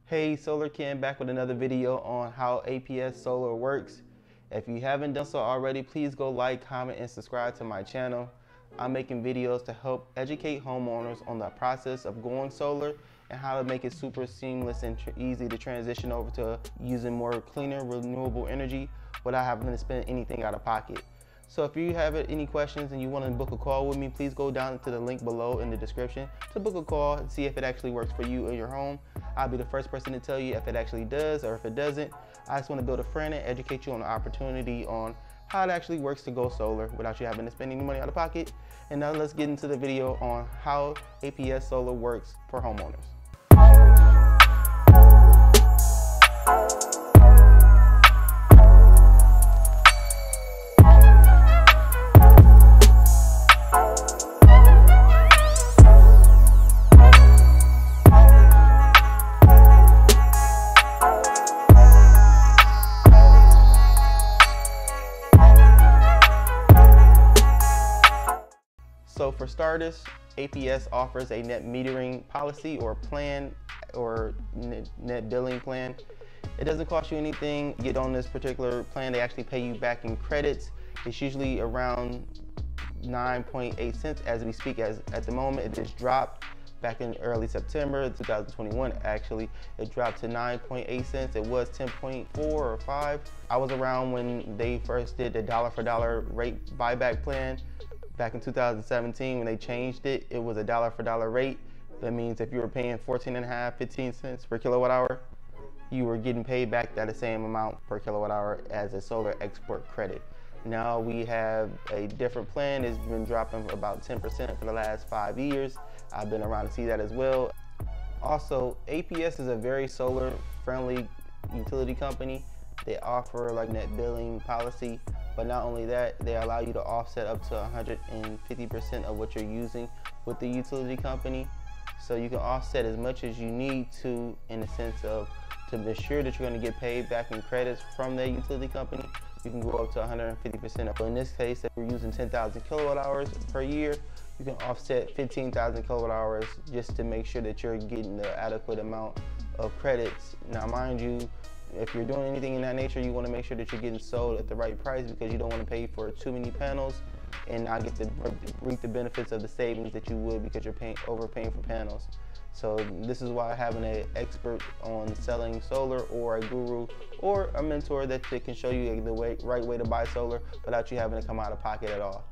Hey, Solar Ken back with another video on how APS Solar works. If you haven't done so already, please go like, comment, and subscribe to my channel. I'm making videos to help educate homeowners on the process of going solar and how to make it super seamless and easy to transition over to using more cleaner, renewable energy without having to spend anything out of pocket. So if you have any questions and you want to book a call with me, please go down to the link below in the description to book a call and see if it actually works for you or your home. I'll be the first person to tell you if it actually does or if it doesn't. I just want to build a friend and educate you on the opportunity on how it actually works to go solar without you having to spend any money out of pocket. And now let's get into the video on how APS Solar works for homeowners. So for starters, APS offers a net metering policy or plan or net billing plan. It doesn't cost you anything. You get on this particular plan, they actually pay you back in credits. It's usually around 9.8 cents as we speak. As at the moment, it just dropped back in early September 2021. Actually, it dropped to 9.8 cents. It was 10.4 or 5. I was around when they first did the dollar for dollar rate buyback plan. Back in 2017, when they changed it, it was a dollar for dollar rate. That means if you were paying 14.5, 15 cents per kilowatt hour, you were getting paid back that same amount per kilowatt hour as a solar export credit. Now we have a different plan. It's been dropping about 10% for the last 5 years. I've been around to see that as well. Also, APS is a very solar friendly utility company. They offer like net billing policy, but not only that, they allow you to offset up to 150% of what you're using with the utility company. So you can offset as much as you need to, in the sense of to be sure that you're going to get paid back in credits from the utility company. You can go up to 150%. But in this case, if we're using 10,000 kilowatt hours per year, you can offset 15,000 kilowatt hours just to make sure that you're getting the adequate amount of credits. Now, mind you, if you're doing anything in that nature, you want to make sure that you're getting sold at the right price, because you don't want to pay for too many panels and not get to reap the benefits of the savings that you would because you're overpaying for panels. So this is why having an expert on selling solar, or a guru or a mentor that can show you the right way to buy solar without you having to come out of pocket at all.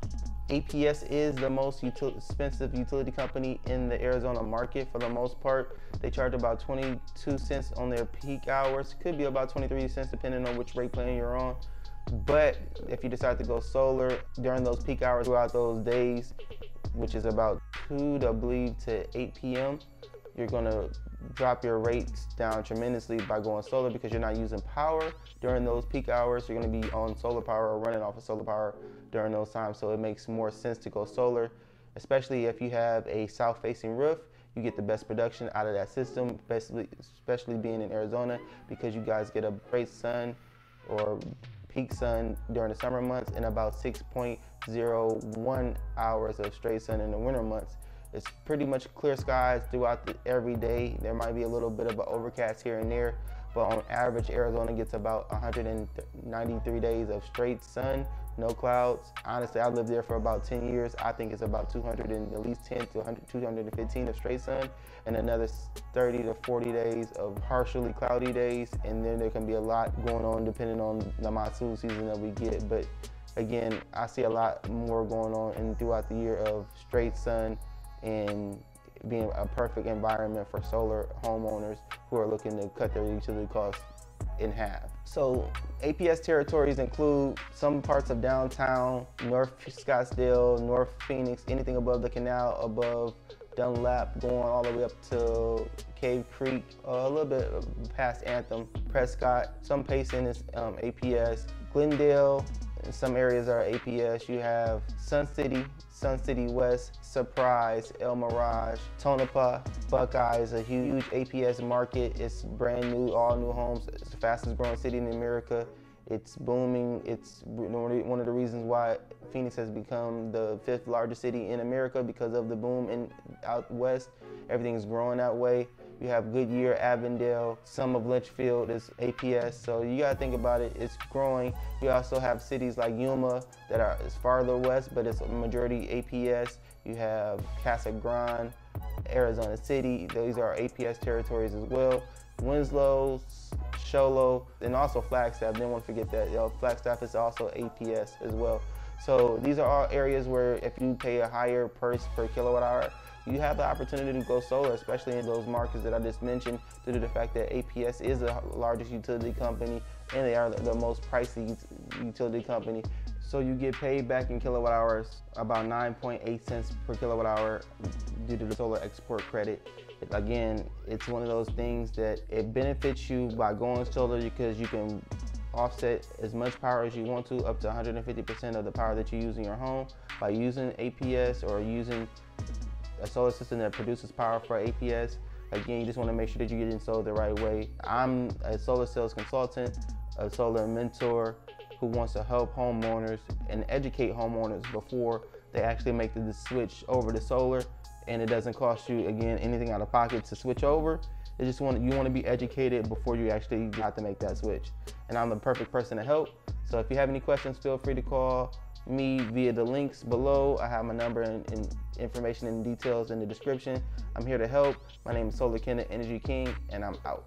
APS is the most expensive utility company in the Arizona market for the most part. They charge about 22 cents on their peak hours. Could be about 23 cents depending on which rate plan you're on. But if you decide to go solar during those peak hours throughout those days, which is about 2 to 8 p.m., you're gonna drop your rates down tremendously by going solar, because you're not using power during those peak hours. You're gonna be on solar power or running off of solar power during those times. So it makes more sense to go solar, especially if you have a south-facing roof. You get the best production out of that system, especially being in Arizona, because you guys get a great sun or peak sun during the summer months and about 6.01 hours of straight sun in the winter months. It's pretty much clear skies throughout every day. There might be a little bit of an overcast here and there, but on average, Arizona gets about 193 days of straight sun, no clouds. Honestly, I lived there for about 10 years. I think it's about 210 to 215 of straight sun, and another 30 to 40 days of partially cloudy days. And then there can be a lot going on depending on the monsoon season that we get. But again, I see a lot more going on throughout the year of straight sun, and being a perfect environment for solar homeowners who are looking to cut their utility costs in half. So APS territories include some parts of downtown, North Scottsdale, North Phoenix, anything above the canal, above Dunlap, going all the way up to Cave Creek, a little bit past Anthem, Prescott. Some Payson is APS, Glendale. In some areas are APS. You have Sun City West, Surprise, El Mirage, Tonopah, Buckeye is a huge APS market. It's brand new, all new homes. It's the fastest growing city in America. It's booming. It's one of the reasons why Phoenix has become the 5th largest city in America, because of the boom in out west. Everything's growing that way. You have Goodyear, Avondale, some of Litchfield is APS. So you gotta think about it, it's growing. You also have cities like Yuma that is farther west, but it's a majority APS. You have Casa Grande, Arizona City, these are APS territories as well. Winslow, Show Low, and also Flagstaff. Didn't want to forget that. Flagstaff is also APS as well. So these are all areas where if you pay a higher price per kilowatt hour, you have the opportunity to go solar, especially in those markets that I just mentioned, due to the fact that APS is the largest utility company and they are the most pricey utility company. So you get paid back in kilowatt hours about 9.8 cents per kilowatt hour due to the solar export credit. Again, it's one of those things that it benefits you by going solar because you can offset as much power as you want to, up to 150% of the power that you use in your home by using APS or using a solar system that produces power for APS. Again, you just want to make sure that you get installed the right way. I'm a solar sales consultant, a solar mentor who wants to help homeowners and educate homeowners before they actually make the switch over to solar, and it doesn't cost you, again, anything out of pocket to switch over. You want to be educated before you actually have to make that switch. And I'm the perfect person to help. So if you have any questions, feel free to call me via the links below. I have my number and information and details in the description. I'm here to help. My name is Solar Keenen, Energy King, and I'm out.